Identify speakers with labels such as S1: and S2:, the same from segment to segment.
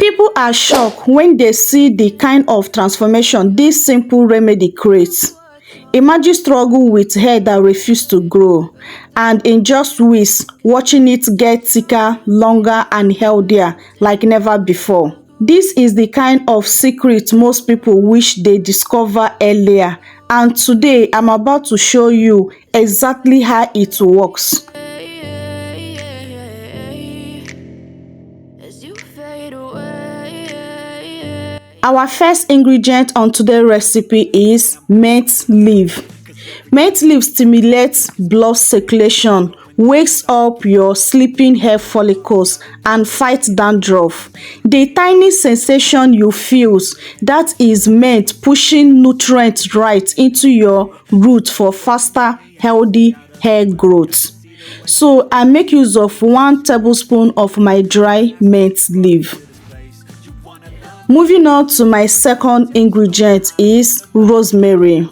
S1: People are shocked when they see the kind of transformation this simple remedy creates. Imagine struggle with hair that refuse to grow, and in just weeks, watching it get thicker, longer, and healthier like never before. This is the kind of secret most people wish they discover earlier, and today I'm about to show you exactly how it works. Our first ingredient on today's recipe is mint leaf. Mint leaf stimulates blood circulation, wakes up your sleeping hair follicles, and fights dandruff. The tiny sensation you feel, that is mint pushing nutrients right into your root for faster, healthy hair growth. So I make use of 1 tablespoon of my dry mint leaf. Moving on to my second ingredient is rosemary.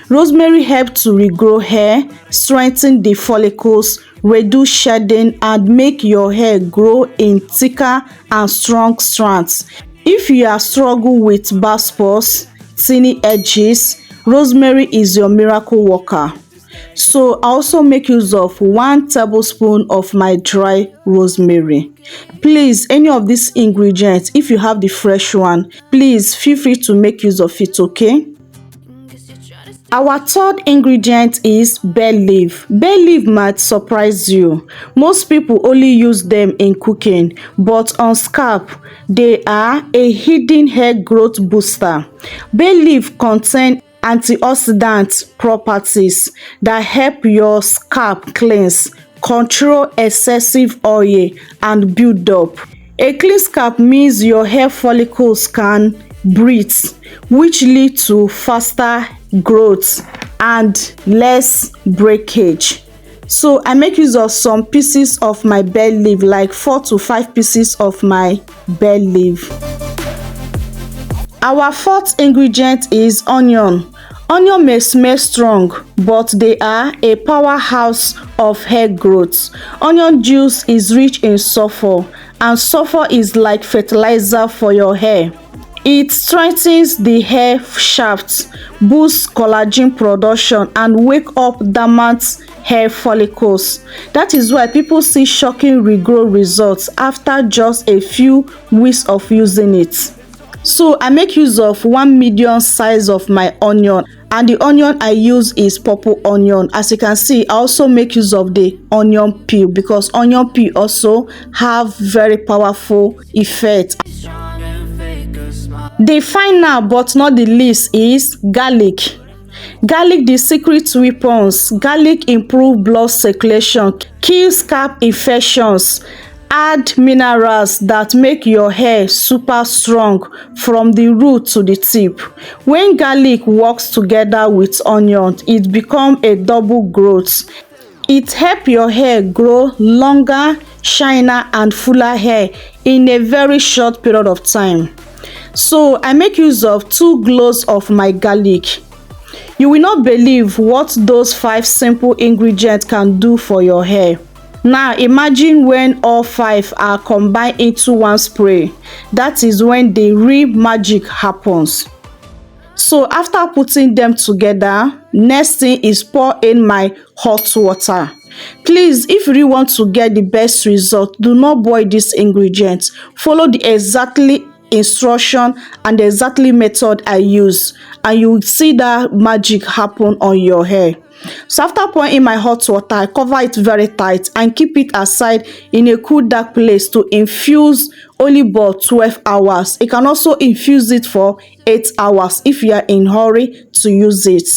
S1: Rosemary helps to regrow hair, strengthen the follicles, reduce shedding, and make your hair grow in thicker and strong strands. If you are struggling with bald spots, thinny edges, rosemary is your miracle worker. So I also make use of 1 tablespoon of my dry rosemary. Please, any of these ingredients, if you have the fresh one, please feel free to make use of it, okay? Our third ingredient is bay leaf. Bay leaf might surprise you. Most people only use them in cooking, but on scalp, they are a hidden hair growth booster. Bay leaf contain antioxidant properties that help your scalp cleanse, control excessive oil, and build up. A clean scalp means your hair follicles can breathe, which lead to faster growth and less breakage. So I make use of some pieces of my bay leaf, like 4 to 5 pieces of my bay leaf. Our fourth ingredient is onion. Onion may smell strong, but they are a powerhouse of hair growth. Onion juice is rich in sulfur, and sulfur is like fertilizer for your hair. It strengthens the hair shaft, boosts collagen production, and wake up dormant hair follicles. That is why people see shocking regrowth results after just a few weeks of using it. So I make use of 1 medium size of my onion, and the onion I use is purple onion. As you can see, I also make use of the onion peel because onion peel also have very powerful effect. The final but not the least is garlic. Garlic, the secret weapons. Garlic improve blood circulation, kills scalp infections, add minerals that make your hair super strong from the root to the tip. When garlic works together with onion, it becomes a double growth. It helps your hair grow longer, shiner, and fuller hair in a very short period of time. So I make use of 2 cloves of my garlic. You will not believe what those 5 simple ingredients can do for your hair. Now imagine when all 5 are combined into 1 spray. That is when the real magic happens. So after putting them together, next thing is pour in my hot water. Please, if you really want to get the best result, do not boil these ingredients. Follow the exactly instruction and the exactly method I use, and you will see that magic happen on your hair. So after pouring in my hot water, I cover it very tight and keep it aside in a cool dark place to infuse only about 12 hours. You can also infuse it for 8 hours if you are in hurry to use it.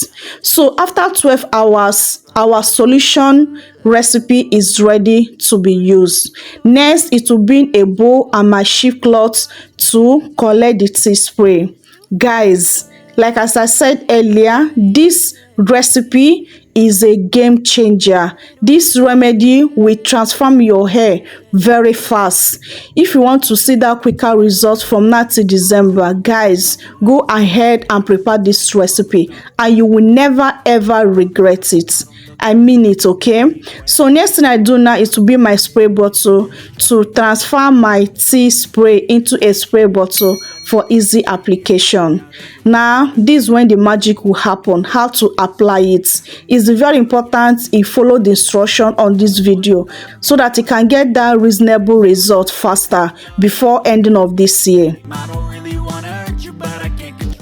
S1: So after 12 hours, our solution recipe is ready to be used. Next, it will be in a bowl and my sheet cloth to collect the tea spray. Guys, like as I said earlier, this recipe is a game changer. This remedy will transform your hair very fast. If you want to see that quicker result from now to December, guys, go ahead and prepare this recipe and you will never ever regret it. I mean it, okay? So next thing I do now is to be my spray bottle to transfer my tea spray into a spray bottle for easy application. Now this is when the magic will happen. How to apply it is very important. You follow the instruction on this video so that you can get that reasonable result faster before ending of this year.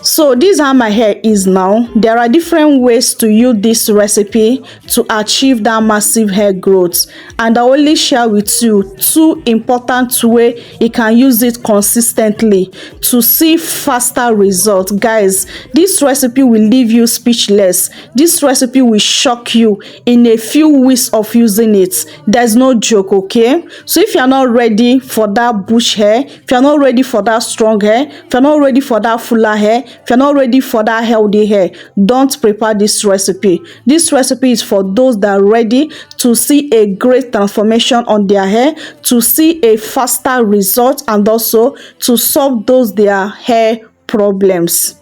S1: So this is how my hair is now. There are different ways to use this recipe to achieve that massive hair growth, and I only share with you 2 important ways you can use it consistently to see faster results. Guys, this recipe will leave you speechless. This recipe will shock you in a few weeks of using it. There's no joke, okay? So if you're not ready for that bush hair, if you're not ready for that strong hair, if you're not ready for that fuller hair, if you're not ready for that healthy hair, don't prepare this recipe. This recipe is for those that are ready to see a great transformation on their hair, to see a faster result, and also to solve those their hair problems.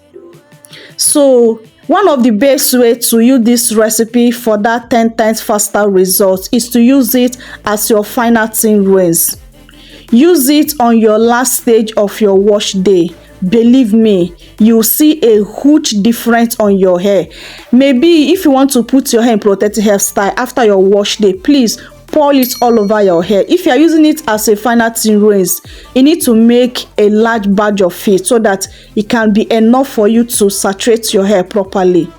S1: So one of the best ways to use this recipe for that 10 times faster result is to use it as your final thin rinse. Use it on your last stage of your wash day. Believe me, you'll see a huge difference on your hair. Maybe if you want to put your hair in protective hairstyle after your wash day, please pour it all over your hair. If you are using it as a final thin rinse, you need to make a large batch of it so that it can be enough for you to saturate your hair properly.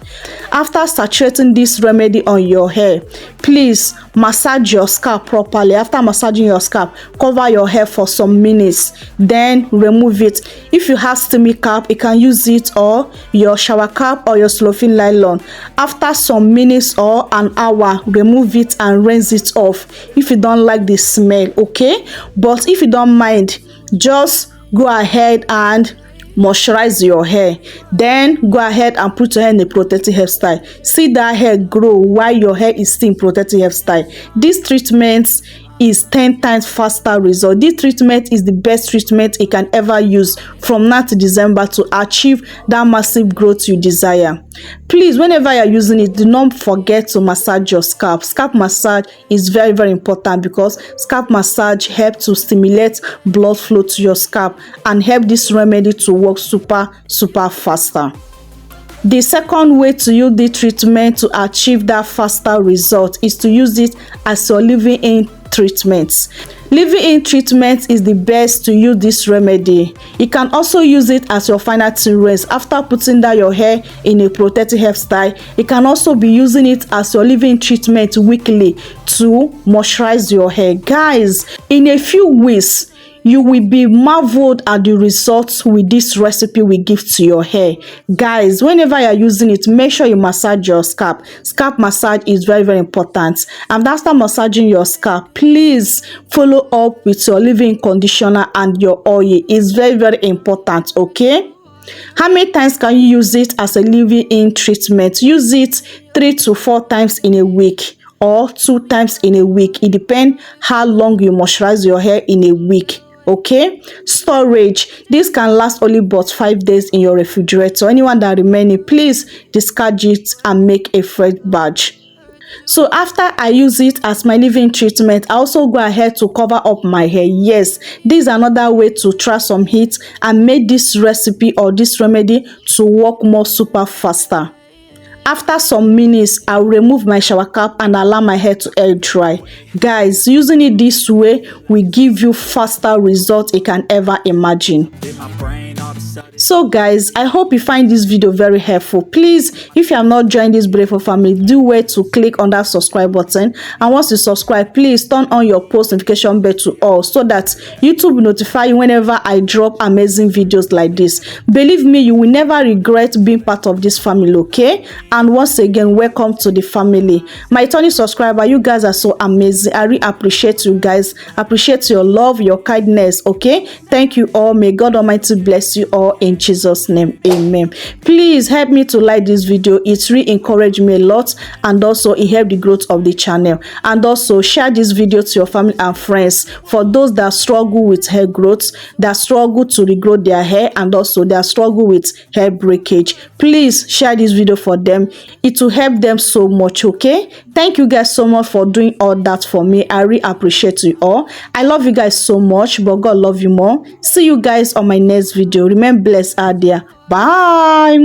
S1: After saturating this remedy on your hair, please massage your scalp properly. After massaging your scalp, cover your hair for some minutes, then remove it. If you have steamy cap, you can use it, or your shower cap or your cellophane nylon. After some minutes or an hour, remove it and rinse it off if you don't like the smell, okay? But if you don't mind, just go ahead and moisturize your hair, then go ahead and put your hair in a protective hairstyle. See that hair grow while your hair is still in protective hairstyle. This treatment is 10 times faster result. This treatment is the best treatment you can ever use from now to December to achieve that massive growth you desire. Please, whenever you're using it, do not forget to massage your scalp. Scalp massage is very, very important because scalp massage helps to stimulate blood flow to your scalp and help this remedy to work super faster. The second way to use the treatment to achieve that faster result is to use it as your leave-in treatment. Leave-in treatment is the best to use this remedy. You can also use it as your final thin rinse after putting down your hair in a protective hairstyle. You can also be using it as your leave-in treatment weekly to moisturize your hair. Guys, in a few weeks, you will be marveled at the results with this recipe we give to your hair. Guys, whenever you're using it, make sure you massage your scalp. Scalp massage is very, very important. And after massaging your scalp, please follow up with your leave-in conditioner and your oil. It's very, very important, okay? How many times can you use it as a leave-in treatment? Use it 3 to 4 times in a week or 2 times in a week. It depends how long you moisturize your hair in a week. Okay, storage, this can last only about 5 days in your refrigerator. Anyone that remaining, please discard it and make a fresh batch. So after I use it as my leave-in treatment, I also go ahead to cover up my hair. Yes, this is another way to try some heat and make this recipe or this remedy to work more super faster. After some minutes, I'll remove my shower cap and allow my hair to air dry. Guys, using it this way will give you faster results you can ever imagine. So guys, I hope you find this video very helpful. Please, if you have not joined this beautiful family, do wait to click on that subscribe button, and once you subscribe, please turn on your post notification bell to all so that YouTube will notify you whenever I drop amazing videos like this. Believe me, you will never regret being part of this family, okay? And once again, welcome to the family. My returning subscriber, you guys are so amazing. I really appreciate you guys. Appreciate your love, your kindness, okay? Thank you all. May God Almighty bless you all. all in Jesus' name. Amen. Please help me to like this video. It really encouraged me a lot, and also it helped the growth of the channel. And also share this video to your family and friends, for those that struggle with hair growth, that struggle to regrow their hair, and also that struggle with hair breakage. Please share this video for them. It will help them so much. Okay, thank you guys so much for doing all that for me. I really appreciate you all. I love you guys so much, but God love you more. See you guys on my next video. Remain blessed out there. Bye.